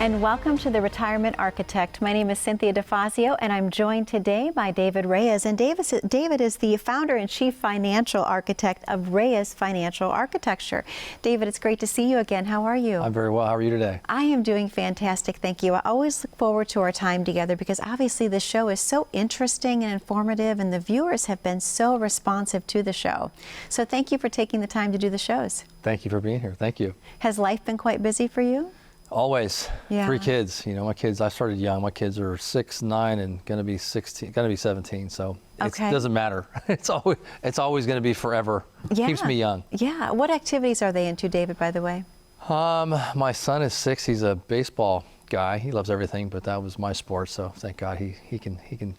And welcome to the Retirement Architect. My name is Cynthia Defazio, and I'm joined today by David Reyes. And David is the founder and chief financial architect of Reyes Financial Architecture. David, it's great to see you again. How are you? I'm very well. How are you today? I am doing fantastic, thank you. I always look forward to our time together because obviously the show is so interesting and informative, and the viewers have been so responsive to the show. So thank you for taking the time to do the shows. Thank you for being here. Thank you. Has life been quite busy for you? Always. Yeah. 3 kids. You know, my kids, I started young. My kids are 6, 9, and going to be 16, going to be 17. So it doesn't matter. It's always going to be forever. Yeah. Keeps me young. Yeah. What activities are they into, David, by the way? My son is 6. He's a baseball guy. He loves everything, but that was my sport. So thank God he can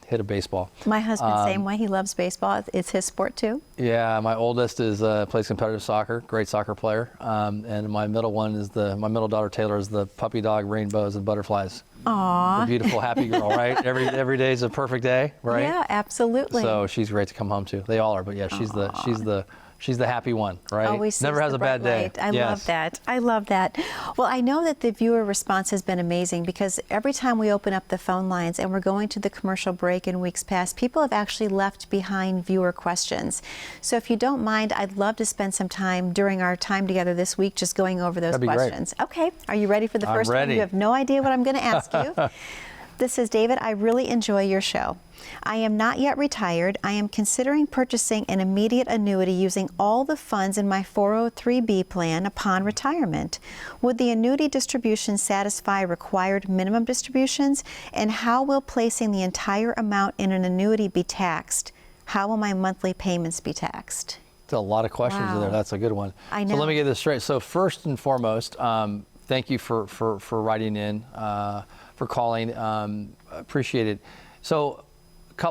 hit a baseball. My husband, same way. He loves baseball. It's his sport too. Yeah, my oldest is plays competitive soccer, great soccer player, and my middle one is my middle daughter Taylor is the puppy dog rainbows and butterflies. Aww. The beautiful happy girl, right? Every day is a perfect day, right? Yeah, absolutely. So she's great to come home to. They all are, but yeah, she's the happy one, right? Always never has a bad day. Light. I love that. I love that. Well, I know that the viewer response has been amazing because every time we open up the phone lines and we're going to the commercial break in weeks past, people have actually left behind viewer questions. So if you don't mind, I'd love to spend some time during our time together this week just going over those questions. Great. Okay. Are you ready for the first one? You have no idea what I'm going to ask you. This is David, I really enjoy your show. I am not yet retired. I am considering purchasing an immediate annuity using all the funds in my 403B plan upon retirement. Would the annuity distribution satisfy required minimum distributions? And how will placing the entire amount in an annuity be taxed? How will my monthly payments be taxed? There's a lot of questions in there. That's a good one. I know. So let me get this straight. So first and foremost, thank you for writing in, for calling. Appreciate it. So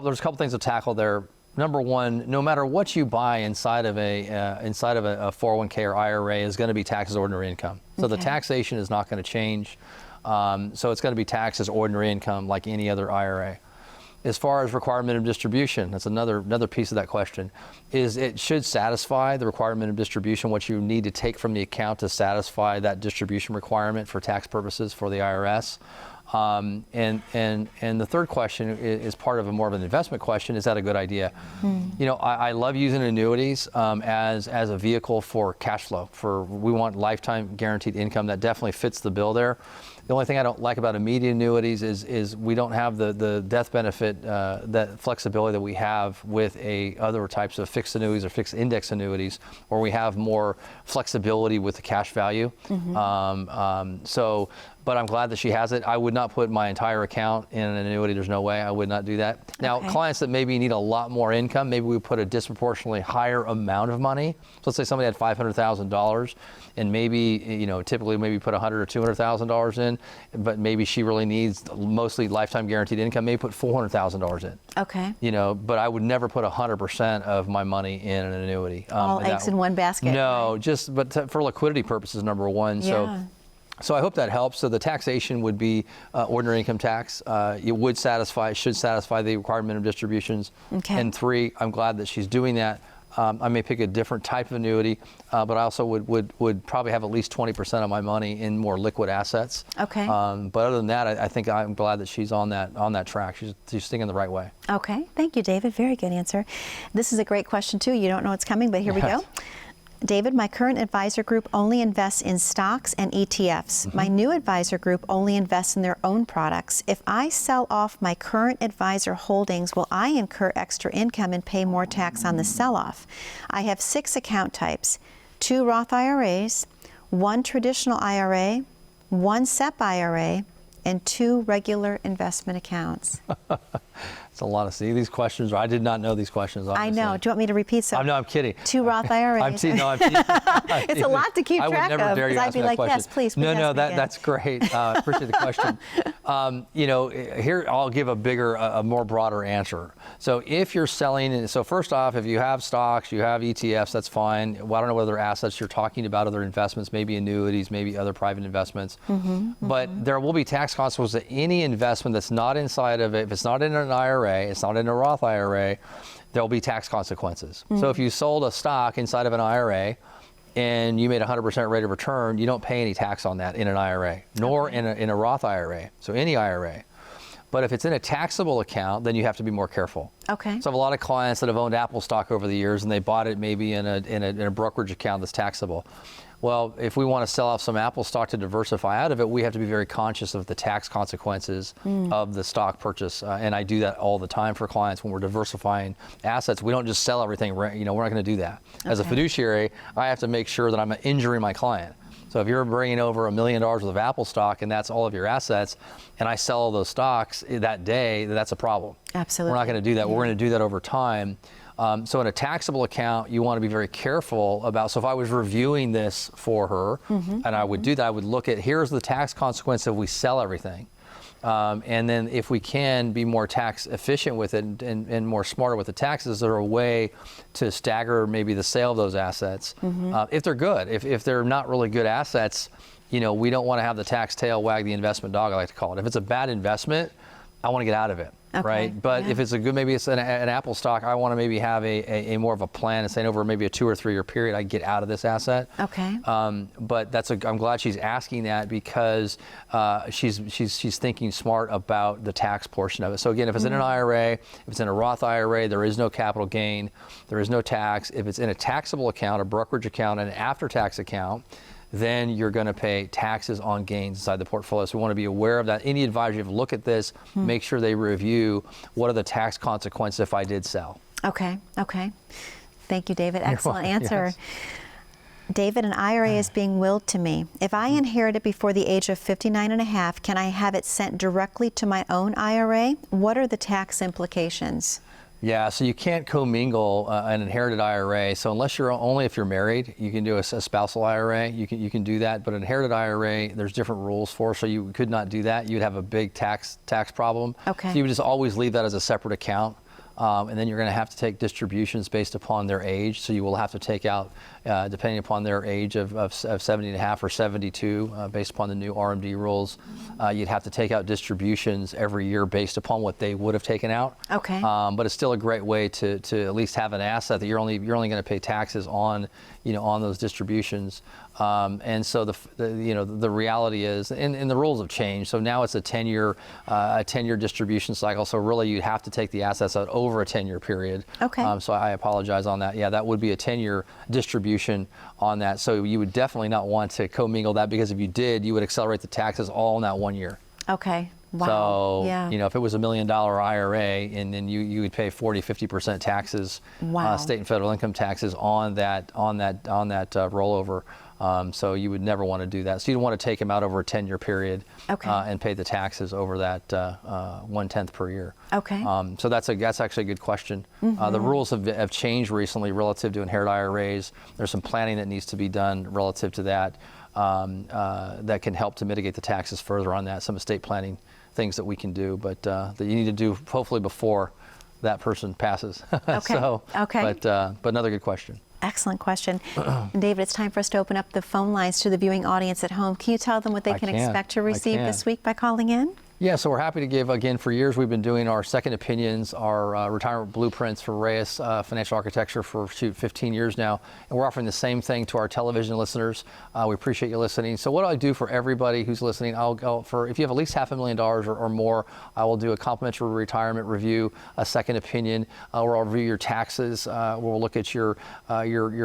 there's a couple things to tackle there. Number one, no matter what you buy inside of a 401k or IRA is going to be taxed as ordinary income. So the taxation is not going to change. So it's going to be taxed as ordinary income like any other IRA. As far as required minimum distribution, that's another piece of that question, is it should satisfy the required minimum distribution, what you need to take from the account to satisfy that distribution requirement for tax purposes for the IRS. And the third question is part of more of an investment question. Is that a good idea? You know, I love using annuities as a vehicle for cash flow. We want lifetime guaranteed income. That definitely fits the bill there. The only thing I don't like about immediate annuities is we don't have the death benefit, that flexibility that we have with other types of fixed annuities or fixed index annuities, where we have more flexibility with the cash value. But I'm glad that she has it. I would not put my entire account in an annuity. There's no way I would not do that. Now, clients that maybe need a lot more income, maybe we put a disproportionately higher amount of money. So let's say somebody had $500,000 and maybe, you know, typically maybe put $100,000 or $200,000 in, but maybe she really needs mostly lifetime guaranteed income, maybe put $400,000 in. Okay. You know, but I would never put 100% of my money in an annuity. All eggs in one basket. No, but for liquidity purposes, number one. Yeah. So I hope that helps. So the taxation would be ordinary income tax. It should satisfy the required minimum distributions. Okay. And 3, I'm glad that she's doing that. I may pick a different type of annuity, but I also would probably have at least 20% of my money in more liquid assets. Okay. But other than that, I think I'm glad that she's on that track. She's thinking the right way. Okay. Thank you, David. Very good answer. This is a great question too. You don't know what's coming, but here we go. David, my current advisor group only invests in stocks and ETFs. My new advisor group only invests in their own products. If I sell off my current advisor holdings, will I incur extra income and pay more tax on the sell-off? I have 6 account types, 2 Roth IRAs, 1 traditional IRA, 1 SEP IRA, and 2 regular investment accounts. It's a lot of these questions. I did not know these questions. Obviously. I know. Do you want me to repeat some? No, I'm kidding. 2 Roth IRAs. I'm teasing. It's a lot to keep track of. I would never dare you I'd ask be me that like, question. yes, please. No, that's great. Appreciate the question. You know, here I'll give a more broader answer. So if you're selling, so first off, if you have stocks, you have ETFs, that's fine. Well, I don't know what other assets you're talking about, other investments, maybe annuities, maybe other private investments. But there will be tax consequences to any investment that's not inside of it. If it's not in an IRA, it's not in a Roth IRA, there'll be tax consequences. So if you sold a stock inside of an IRA, and you made 100% rate of return, you don't pay any tax on that in an IRA, nor in a Roth IRA, so any IRA. But if it's in a taxable account, then you have to be more careful. Okay. So I have a lot of clients that have owned Apple stock over the years, and they bought it maybe in a brokerage account that's taxable. Well, if we want to sell off some Apple stock to diversify out of it, we have to be very conscious of the tax consequences of the stock purchase. And I do that all the time for clients when we're diversifying assets. We don't just sell everything. We're not going to do that. Okay. As a fiduciary, I have to make sure that I'm not injuring my client. So if you're bringing over $1 million worth of Apple stock and that's all of your assets, and I sell all those stocks that day, that's a problem. Absolutely. We're not going to do that. We're going to do that over time. So in a taxable account, you want to be very careful about, so if I was reviewing this for her, and I would do that, I would look at, here's the tax consequence if we sell everything. And then if we can be more tax efficient with it and more smarter with the taxes, is there a way to stagger maybe the sale of those assets? If they're good, if they're not really good assets, we don't want to have the tax tail wag the investment dog, I like to call it. If it's a bad investment, I want to get out of it. Okay, right? But if it's a good, maybe it's an Apple stock, I want to maybe have a more of a plan and saying over maybe a 2 or 3 year period, I get out of this asset. Okay. But I'm glad she's asking that because she's thinking smart about the tax portion of it. So again, if it's in an IRA, if it's in a Roth IRA, there is no capital gain, there is no tax. If it's in a taxable account, a brokerage account, and an after-tax account, then you're going to pay taxes on gains inside the portfolio. So we want to be aware of that. Any advisor, you have to look at this, make sure they review what are the tax consequences if I did sell. Okay. Thank you, David. Excellent answer. Yes. David, an IRA is being willed to me. If I inherit it before the age of 59 and a half, can I have it sent directly to my own IRA? What are the tax implications? Yeah, so you can't commingle an inherited IRA. So only if you're married, you can do a spousal IRA. You can do that, but an inherited IRA, there's different rules for. So you could not do that. You'd have a big tax problem. Okay. So you would just always leave that as a separate account. And then you're going to have to take distributions based upon their age. So you will have to take out, depending upon their age of 70 and a half or 72, based upon the new RMD rules, you'd have to take out distributions every year based upon what they would have taken out. Okay. But it's still a great way to at least have an asset that you're only going to pay taxes on, on those distributions. And so the reality is, and the rules have changed. So now it's a 10-year distribution cycle. So really, you have to take the assets out over a 10-year period. Okay. So I apologize on that. Yeah, that would be a 10-year distribution on that. So you would definitely not want to commingle that, because if you did, you would accelerate the taxes all in that 1 year. Okay. Wow. So, yeah. If it was $1 million IRA, and then you would pay 40-50% taxes, state and federal income taxes on that rollover. So you would never want to do that. So you'd want to take them out over a 10-year period, and pay the taxes over that 1/10 per year. Okay. So that's actually a good question. The rules have changed recently relative to inherited IRAs. There's some planning that needs to be done relative to that, that can help to mitigate the taxes further on that. Some estate planning things that we can do, but that you need to do hopefully before that person passes. Okay. But another good question. Excellent question. And David, it's time for us to open up the phone lines to the viewing audience at home. Can you tell them what they can expect to receive this week by calling in? Yeah, so we're happy to give, again, for years we've been doing our second opinions, our retirement blueprints for Reyes Financial Architecture for 15 years now, and we're offering the same thing to our television listeners. We appreciate you listening. So what I do for everybody who's listening, I'll go for, if you have at least $500,000 or more, I will do a complimentary retirement review, a second opinion, where I'll review your taxes, we'll look at your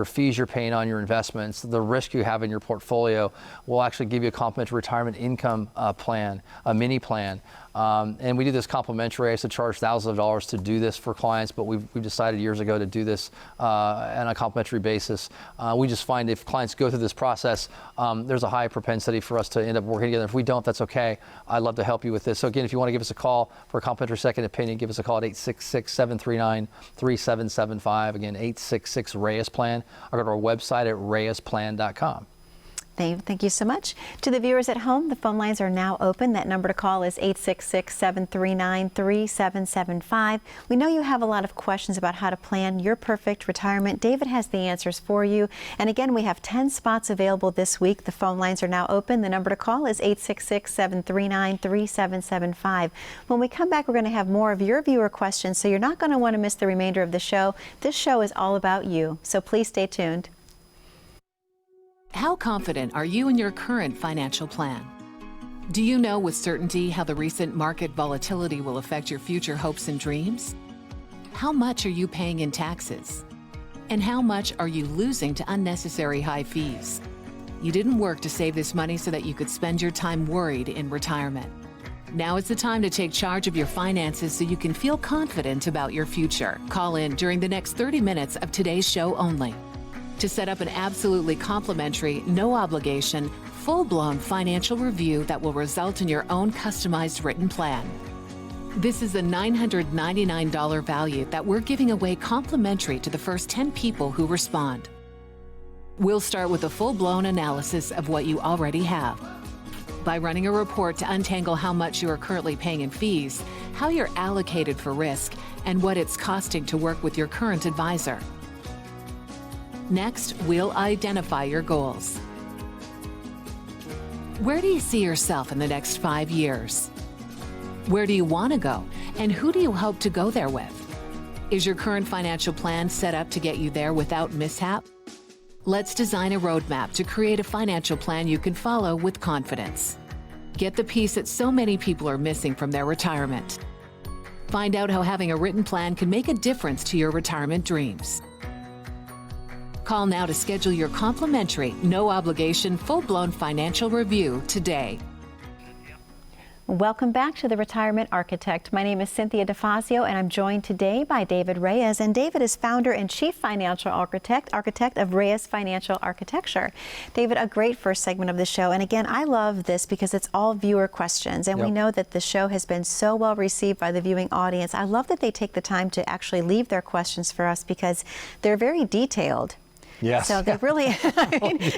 fees you're paying on your investments, the risk you have in your portfolio. We'll actually give you a complimentary retirement income plan, a mini plan. And we do this complimentary. I used to charge thousands of dollars to do this for clients, but we've decided years ago to do this on a complimentary basis. We just find if clients go through this process, there's a high propensity for us to end up working together. If we don't, that's okay. I'd love to help you with this. So again, if you want to give us a call for a complimentary second opinion, give us a call at 866-739-3775. Again, 866-REYES-PLAN. Or go to our website at reyesplan.com. Thank you so much. To the viewers at home, the phone lines are now open. That number to call is 866-739-3775. We know you have a lot of questions about how to plan your perfect retirement. David has the answers for you. And again, we have 10 spots available this week. The phone lines are now open. The number to call is 866-739-3775. When we come back, we're going to have more of your viewer questions, so you're not going to want to miss the remainder of the show. This show is all about you, so please stay tuned. How confident are you in your current financial plan? Do you know with certainty how the recent market volatility will affect your future hopes and dreams? How much are you paying in taxes? And how much are you losing to unnecessary high fees? You didn't work to save this money so that you could spend your time worried in retirement. Now is the time to take charge of your finances so you can feel confident about your future. Call in during the next 30 minutes of today's show only to set up an absolutely complimentary, no obligation, full-blown financial review that will result in your own customized written plan. This is a $999 value that we're giving away complimentary to the first 10 people who respond. We'll start with a full-blown analysis of what you already have by running a report to untangle how much you are currently paying in fees, how you're allocated for risk, and what it's costing to work with your current advisor. Next, we'll identify your goals. Where do you see yourself in the next 5 years? Where do you want to go, and who do you hope to go there with? Is your current financial plan set up to get you there without mishap? Let's design a roadmap to create a financial plan you can follow with confidence. Get the piece that so many people are missing from their retirement. Find out how having a written plan can make a difference to your retirement dreams. Call now to schedule your complimentary, no obligation, full-blown financial review today. Welcome back to The Retirement Architect. My name is Cynthia Defazio, and I'm joined today by David Reyes. And David is founder and chief financial architect of Reyes Financial Architecture. David, a great first segment of the show. And again, I love this because it's all viewer questions. And we know that the show has been so well received by the viewing audience. I love that they take the time to actually leave their questions for us because they're very detailed. Yes. So they're really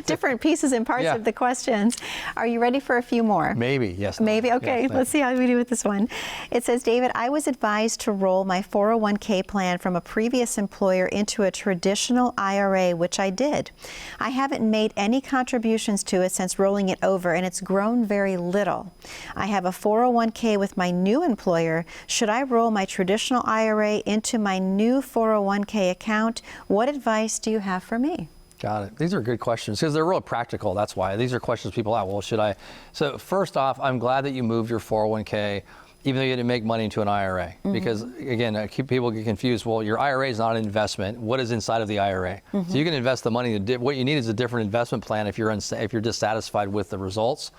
different pieces and parts of the questions. Are you ready for a few more? Maybe, yes. Maybe? Okay, yes, let's see how we do with this one. It says, David, I was advised to roll my 401k plan from a previous employer into a traditional IRA, which I did. I haven't made any contributions to it since rolling it over, and it's grown very little. I have a 401k with my new employer. Should I roll my traditional IRA into my new 401k account? What advice do you have for me? Got it. These are good questions because they're real practical. That's why. These are questions people have. Well, should I? So first off, I'm glad that you moved your 401k, even though you didn't make money into an IRA. Because again, people get confused. Well, your IRA is not an investment. What is inside of the IRA? So you can invest the money. What you need is a different investment plan if you're dissatisfied with the results.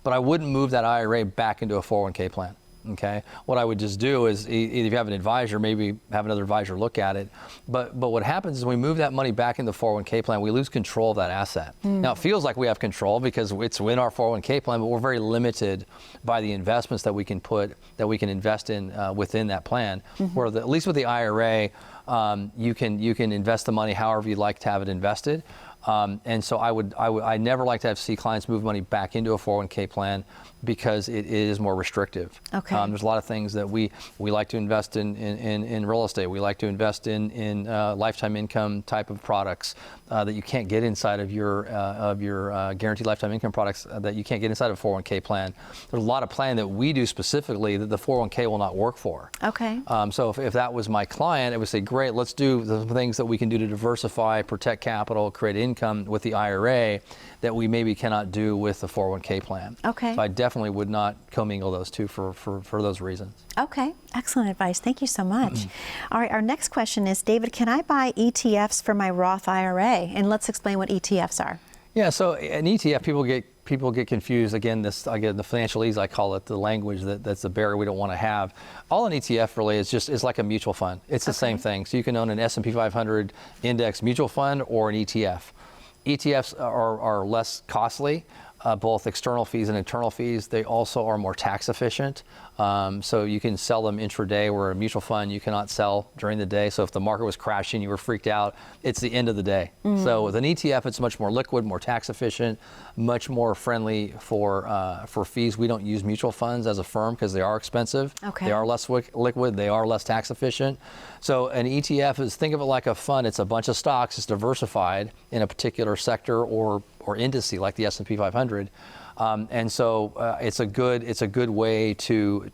But I wouldn't move that IRA back into a 401k plan. Okay. What I would just do is, if you have an advisor, maybe have another advisor look at it. But what happens is when we move that money back into the 401k plan, we lose control of that asset. Now it feels like we have control because it's in our 401k plan, but we're very limited by the investments that we can invest in within that plan. Where at least with the IRA, you can invest the money however you'd like to have it invested. And so I never like to see clients move money back into a 401k plan because it is more restrictive. Okay. There's a lot of things that we like to invest in real estate. We like to invest in lifetime income type of products that you can't get inside of your guaranteed lifetime income products that you can't get inside of a 401k plan. There's a lot of plan that we do specifically that the 401k will not work for. Okay. So if that was my client, I would say, great, let's do the things that we can do to diversify, protect capital, create income with the IRA that we maybe cannot do with the 401k plan. Okay. So I definitely would not commingle those two for those reasons. Okay, excellent advice. Thank you so much. All right, our next question is, David, can I buy ETFs for my Roth IRA? And let's explain what ETFs are. Yeah, so an ETF, people get confused. Again, the financialese, I call it, the language that's the barrier we don't want to have. All an ETF really is like a mutual fund. It's the same thing. So you can own an S&P 500 index mutual fund or an ETF. ETFs are less costly, both external fees and internal fees. They also are more tax efficient. So you can sell them intraday, where a mutual fund you cannot sell during the day. So if the market was crashing, you were freaked out, it's the end of the day. So with an ETF, it's much more liquid, more tax efficient, much more friendly for fees. We don't use mutual funds as a firm because they are expensive. Okay. They are less liquid. They are less tax efficient. So an ETF is, think of it like a fund. It's a bunch of stocks. It's diversified in a particular sector or indice like the S&P 500. And so it's a good way to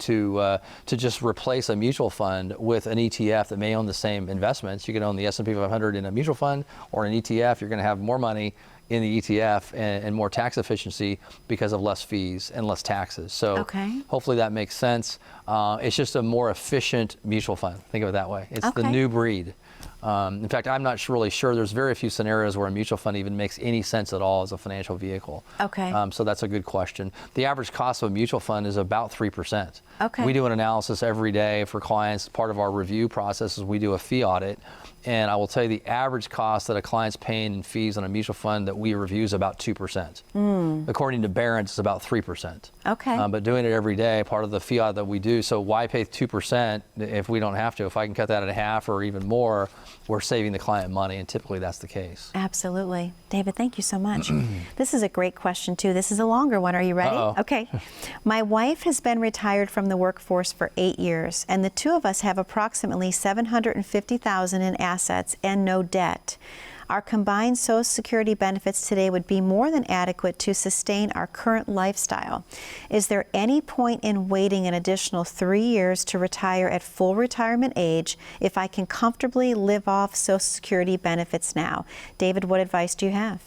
just replace a mutual fund with an ETF that may own the same investments. You can own the S&P 500 in a mutual fund or an ETF. You're going to have more money, in the ETF and more tax efficiency because of less fees and less taxes. So hopefully that makes sense. It's just a more efficient mutual fund. Think of it that way. It's the new breed. In fact, I'm not really sure. There's very few scenarios where a mutual fund even makes any sense at all as a financial vehicle. So that's a good question. The average cost of a mutual fund is about 3%. We do an analysis every day for clients. Part of our review process is we do a fee audit. And I will tell you the average cost that a client's paying in fees on a mutual fund that we review is about 2%. According to Barron's, it's about 3%. But doing it every day, part of the fee audit that we do, so why pay 2% if we don't have to? If I can cut that at half or even more, we're saving the client money, and typically that's the case. Absolutely. David, thank you so much. This is a great question, too. This is a longer one. Are you ready? Okay. My wife has been retired from the workforce for 8 years, and the two of us have approximately $750,000 in assets and no debt. Our combined Social Security benefits today would be more than adequate to sustain our current lifestyle. Is there any point in waiting an additional 3 years to retire at full retirement age if I can comfortably live off Social Security benefits now? David, what advice do you have?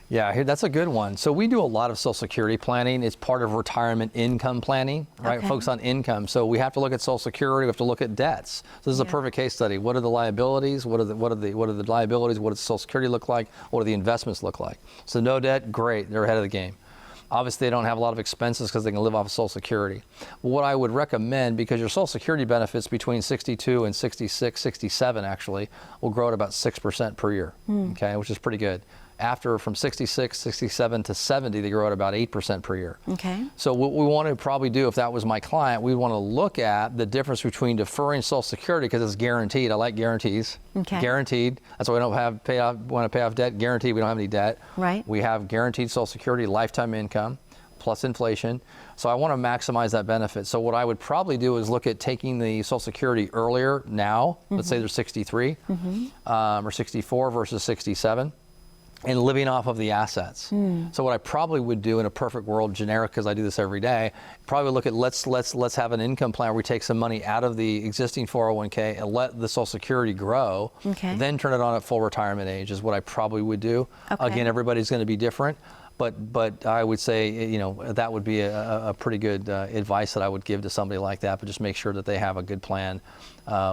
Yeah, that's a good one. So we do a lot of Social Security planning. It's part of retirement income planning, right? Focus on income. So we have to look at Social Security. We have to look at debts. So this is a perfect case study. What are the liabilities? What are the liabilities? What does Social Security look like? What do the investments look like? So no debt, great. They're ahead of the game. Obviously, they don't have a lot of expenses because they can live off of Social Security. What I would recommend, because your Social Security benefits between 62 and 66, 67 actually, will grow at about 6% per year, okay, which is pretty good. After from 66, 67 to 70, they grow at about 8% per year. So what we want to probably do, if that was my client, we want to look at the difference between deferring Social Security because it's guaranteed. I like guarantees. Guaranteed. That's why we don't want to pay off debt. Guaranteed. We don't have any debt. We have guaranteed Social Security lifetime income plus inflation. So I want to maximize that benefit. So what I would probably do is look at taking the Social Security earlier now. Let's say they're 63 or 64 versus 67. And living off of the assets. So what I probably would do in a perfect world, generic, because I do this every day, probably look at let's have an income plan where we take some money out of the existing 401k and let the Social Security grow, then turn it on at full retirement age is what I probably would do. Again, everybody's going to be different. But I would say, you know, that would be a pretty good advice that I would give to somebody like that. But just make sure that they have a good plan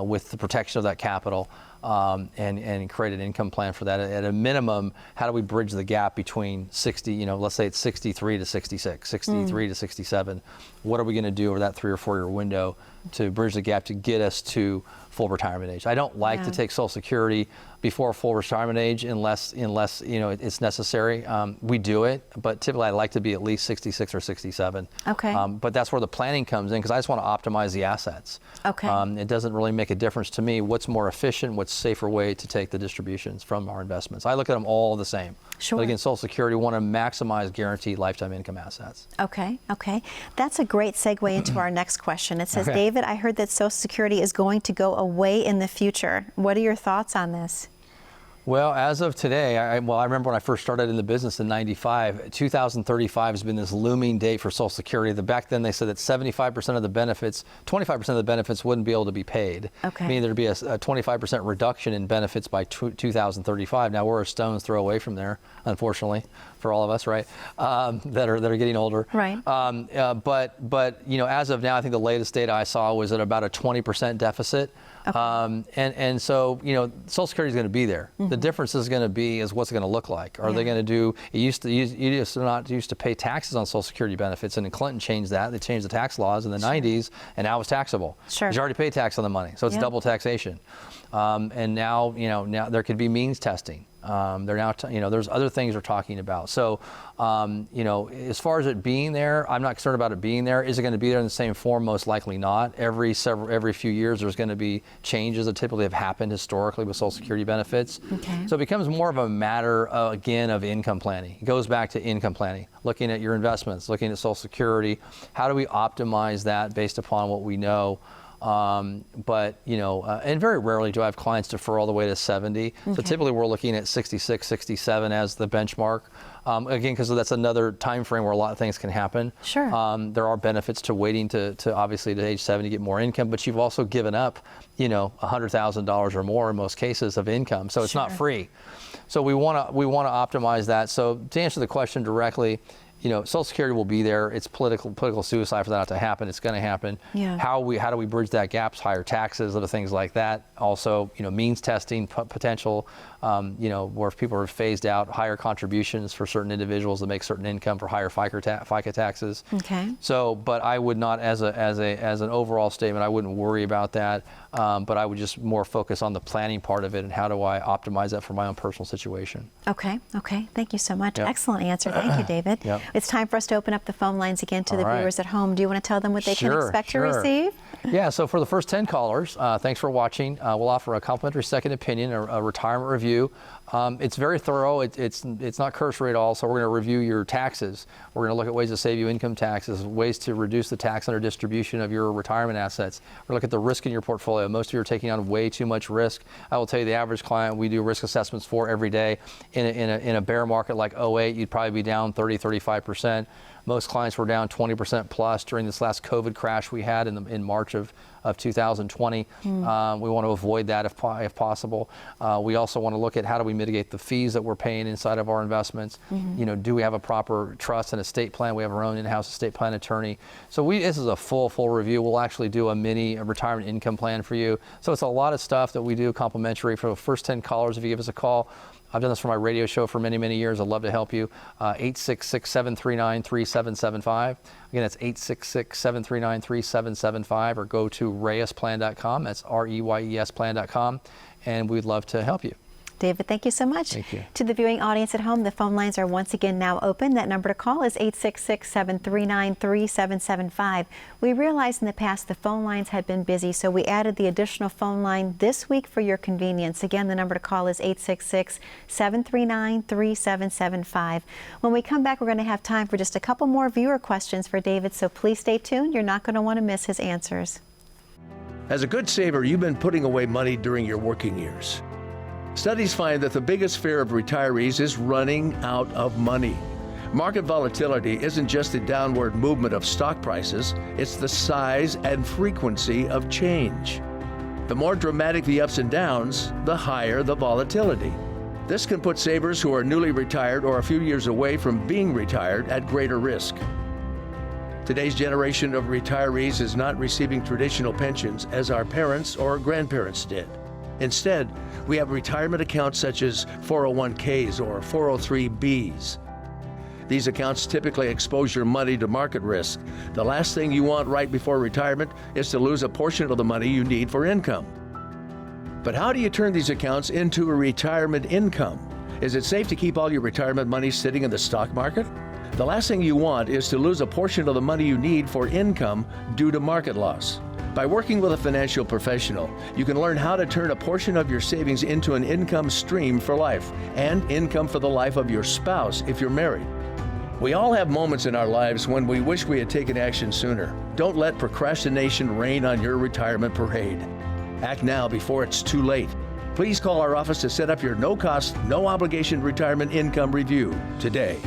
with the protection of that capital and create an income plan for that. At a minimum, how do we bridge the gap between 60, you know, let's say it's 63 to 66, 63 to 67. What are we going to do over that 3 or 4 year window to bridge the gap to get us to full retirement age? I don't like to take Social Security before full retirement age unless you know it's necessary. We do it, but typically I like to be at least 66 or 67. But that's where the planning comes in because I just want to optimize the assets. It doesn't really make a difference to me what's more efficient, what's safer way to take the distributions from our investments. I look at them all the same. But again, Social Security, we want to maximize guaranteed lifetime income assets. That's a great segue into our next question. It says, David, I heard that Social Security is going to go away in the future. What are your thoughts on this? Well, as of today, I remember when I first started in the business in '95, 2035 has been this looming date for Social Security. Back then they said that 75% of the benefits, 25% of the benefits wouldn't be able to be paid. Meaning there'd be a 25% reduction in benefits by 2035. Now we're a stone's throw away from there, unfortunately, for all of us, right? That are getting older. But you know, as of now, I think the latest data I saw was at about a 20% deficit. And so, you know, Social Security is going to be there. The difference is going to be is what's it going to look like. Are they going to do? You used to pay taxes on Social Security benefits, and Clinton changed that. They changed the tax laws in the 90s, and now it's taxable. You already pay tax on the money, so it's double taxation. And now, you know, now there could be means testing. They're now, you know, there's other things we're talking about. So, you know, as far as it being there, I'm not concerned about it being there. Is it going to be there in the same form? Most likely not. Every few years, there's going to be changes that typically have happened historically with Social Security benefits. So it becomes more of a matter, again, of income planning. It goes back to income planning, looking at your investments, looking at Social Security. How do we optimize that based upon what we know But, and very rarely do I have clients defer all the way to 70. So typically we're looking at 66, 67 as the benchmark. Again, because that's another time frame where a lot of things can happen. Sure. There are benefits to waiting to obviously to age 70 get more income, but you've also given up, $100,000 or more in most cases of income. So it's not free. So we want to optimize that. So to answer the question directly, Social Security will be there. It's political suicide for that not to happen. It's going to happen. Yeah. How do we bridge that gap? Higher taxes, other things like that. Also, means testing potential. Where if people are phased out, higher contributions for certain individuals that make certain income for higher FICA taxes. Okay. So, but I would not, as an overall statement, I wouldn't worry about that. But I would just more focus on the planning part of it and how do I optimize that for my own personal situation. Okay. Thank you so much. Yep. Excellent answer. Thank you, David. Yep. It's time for us to open up the phone lines again to the viewers at home. Do you want to tell them what they can expect to receive? Yeah, so for the first 10 callers, thanks for watching. We'll offer a complimentary second opinion, a retirement review. It's very thorough. It's not cursory at all. So we're going to review your taxes. We're going to look at ways to save you income taxes, ways to reduce the tax under distribution of your retirement assets. We're going to look at the risk in your portfolio. Most of you are taking on way too much risk. I will tell you, the average client we do risk assessments for every day. In a bear market like 08, you'd probably be down 30-35%. Most clients were down 20% plus during this last COVID crash we had in March of 2020. We want to avoid that if possible. We also want to look at how do we mitigate the fees that we're paying inside of our investments. Do we have a proper trust and estate plan? We have our own in-house estate plan attorney. So this is a full review. We'll actually do a retirement income plan for you. So it's a lot of stuff that we do complimentary for the first 10 callers. If you give us a call, I've done this for my radio show for many, many years. I'd love to help you. 866-739-3775. Again, that's 866-739-3775, or go to reyesplan.com. That's REYES plan.com, and we'd love to help you. David, thank you so much. Thank you. To the viewing audience at home, the phone lines are once again now open. That number to call is 866-739-3775. We realized in the past the phone lines had been busy, so we added the additional phone line this week for your convenience. Again, the number to call is 866-739-3775. When we come back, we're going to have time for just a couple more viewer questions for David, so please stay tuned. You're not going to want to miss his answers. As a good saver, you've been putting away money during your working years. Studies find that the biggest fear of retirees is running out of money. Market volatility isn't just the downward movement of stock prices, it's the size and frequency of change. The more dramatic the ups and downs, the higher the volatility. This can put savers who are newly retired or a few years away from being retired at greater risk. Today's generation of retirees is not receiving traditional pensions as our parents or grandparents did. Instead, we have retirement accounts such as 401ks or 403bs. These accounts typically expose your money to market risk. The last thing you want right before retirement is to lose a portion of the money you need for income. But how do you turn these accounts into a retirement income? Is it safe to keep all your retirement money sitting in the stock market? The last thing you want is to lose a portion of the money you need for income due to market loss. By working with a financial professional, you can learn how to turn a portion of your savings into an income stream for life and income for the life of your spouse if you're married. We all have moments in our lives when we wish we had taken action sooner. Don't let procrastination reign on your retirement parade. Act now before it's too late. Please call our office to set up your no-cost, no-obligation retirement income review today.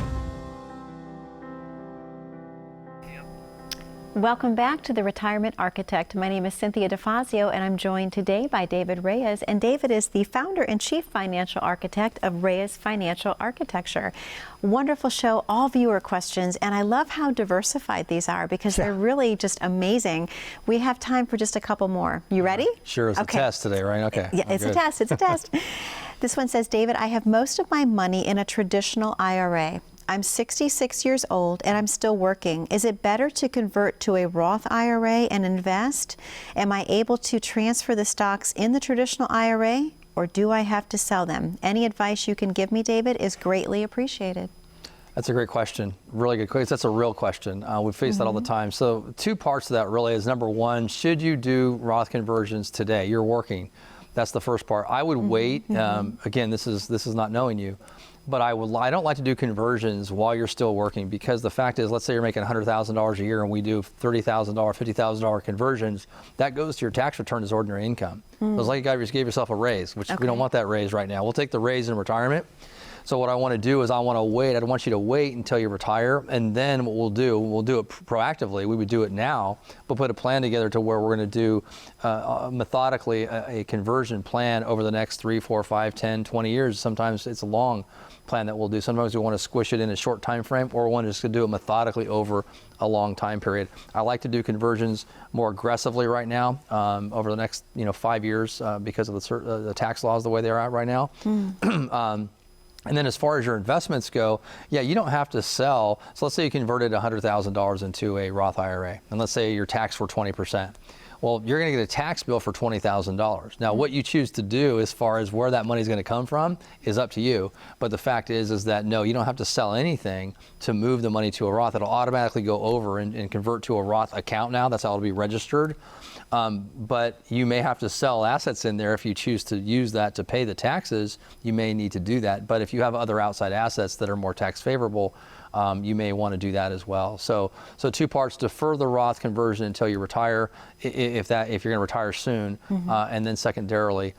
Welcome back to The Retirement Architect. My name is Cynthia Defazio, and I'm joined today by David Reyes. And David is the founder and chief financial architect of Reyes Financial Architecture. Wonderful show, all viewer questions, and I love how diversified these are because they're really just amazing. We have time for just a couple more. You ready? Sure, it's a test today, right? Okay. Yeah, it's a test. It's a test. This one says, David, I have most of my money in a traditional IRA. I'm 66 years old and I'm still working. Is it better to convert to a Roth IRA and invest? Am I able to transfer the stocks in the traditional IRA, or do I have to sell them? Any advice you can give me, David, is greatly appreciated. That's a great question. Really good question. That's a real question. We face that all the time. So two parts of that really is, number one, should you do Roth conversions today? You're working. That's the first part. I would wait. Again, this is not knowing you, but I don't like to do conversions while you're still working, because the fact is, let's say you're making $100,000 a year and we do $30,000, $50,000 conversions, that goes to your tax return as ordinary income. So it's like you guys gave yourself a raise, which we don't want that raise right now. We'll take the raise in retirement. So what I want to do is I want you to wait until you retire, and then what we'll do it proactively. We would do it now, but put a plan together to where we're going to do methodically a conversion plan over the next 3, 4, 5, 10, 20 years. Sometimes it's a long plan that we'll do. Sometimes we want to squish it in a short time frame, or we want to just do it methodically over a long time period. I like to do conversions more aggressively right now over the next 5 years because of the tax laws the way they are right now. And then as far as your investments go, yeah, you don't have to sell. So let's say you converted $100,000 into a Roth IRA, and let's say your tax were 20%. Well, you're going to get a tax bill for $20,000. Now, what you choose to do as far as where that money is going to come from is up to you. But the fact is that no, you don't have to sell anything to move the money to a Roth. It'll automatically go over and convert to a Roth account now. That's how it'll be registered. But you may have to sell assets in there if you choose to use that to pay the taxes. You may need to do that. But if you have other outside assets that are more tax favorable, you may want to do that as well. So two parts: defer the Roth conversion until you retire, if you're going to retire soon, and then secondarily,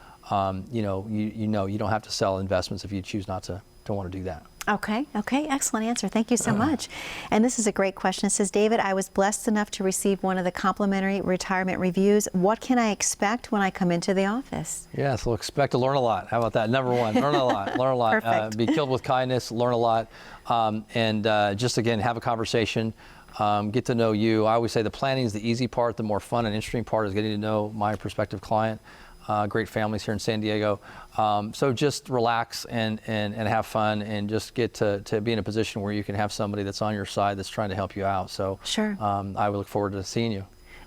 you don't have to sell investments if you choose not to want to do that. Okay, excellent answer. Thank you so much. And this is a great question. It says, David, I was blessed enough to receive one of the complimentary retirement reviews. What can I expect when I come into the office? Yeah, so expect to learn a lot. How about that? Number one, learn a lot. Learn a lot. Perfect. Be killed with kindness, learn a lot, and just again, have a conversation. Get to know you. I always say the planning is the easy part. The more fun and interesting part is getting to know my prospective client. Great families here in San Diego. So just relax and have fun, and just get to be in a position where you can have somebody that's on your side that's trying to help you out. So sure. I would look forward to seeing you.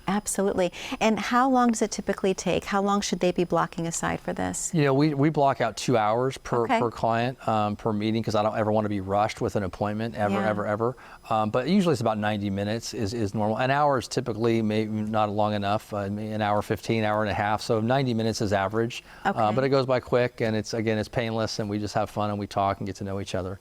Absolutely. And how long does it typically take? How long should they be blocking aside for this? We block out 2 hours per client per meeting, because I don't ever want to be rushed with an appointment ever. But usually it's about 90 minutes is normal. An hour is typically maybe not long enough. An hour 15, hour and a half. So 90 minutes is average. But it goes by quick, and it's painless, and we just have fun and we talk and get to know each other.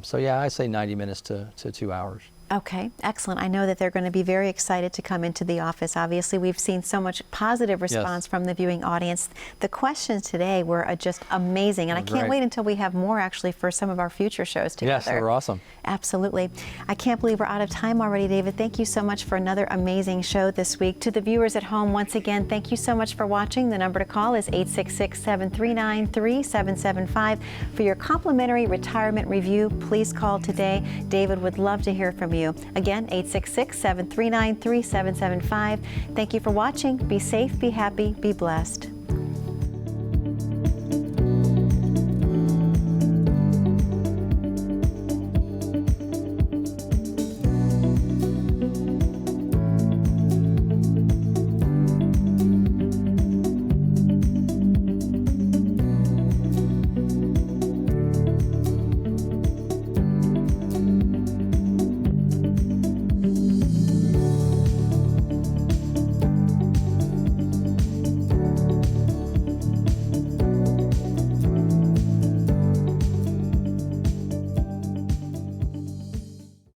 So yeah, I say 90 minutes to 2 hours. Okay, excellent. I know that they're going to be very excited to come into the office. Obviously, we've seen so much positive response from the viewing audience. The questions today were just amazing, and I can't wait until we have more actually for some of our future shows together. Yes, they're awesome. Absolutely. I can't believe we're out of time already, David. Thank you so much for another amazing show this week. To the viewers at home, once again, thank you so much for watching. The number to call is 866-739-3775. For your complimentary retirement review, please call today. David would love to hear from you. Again, 866-739-3775. Thank you for watching. Be safe, be happy, be blessed.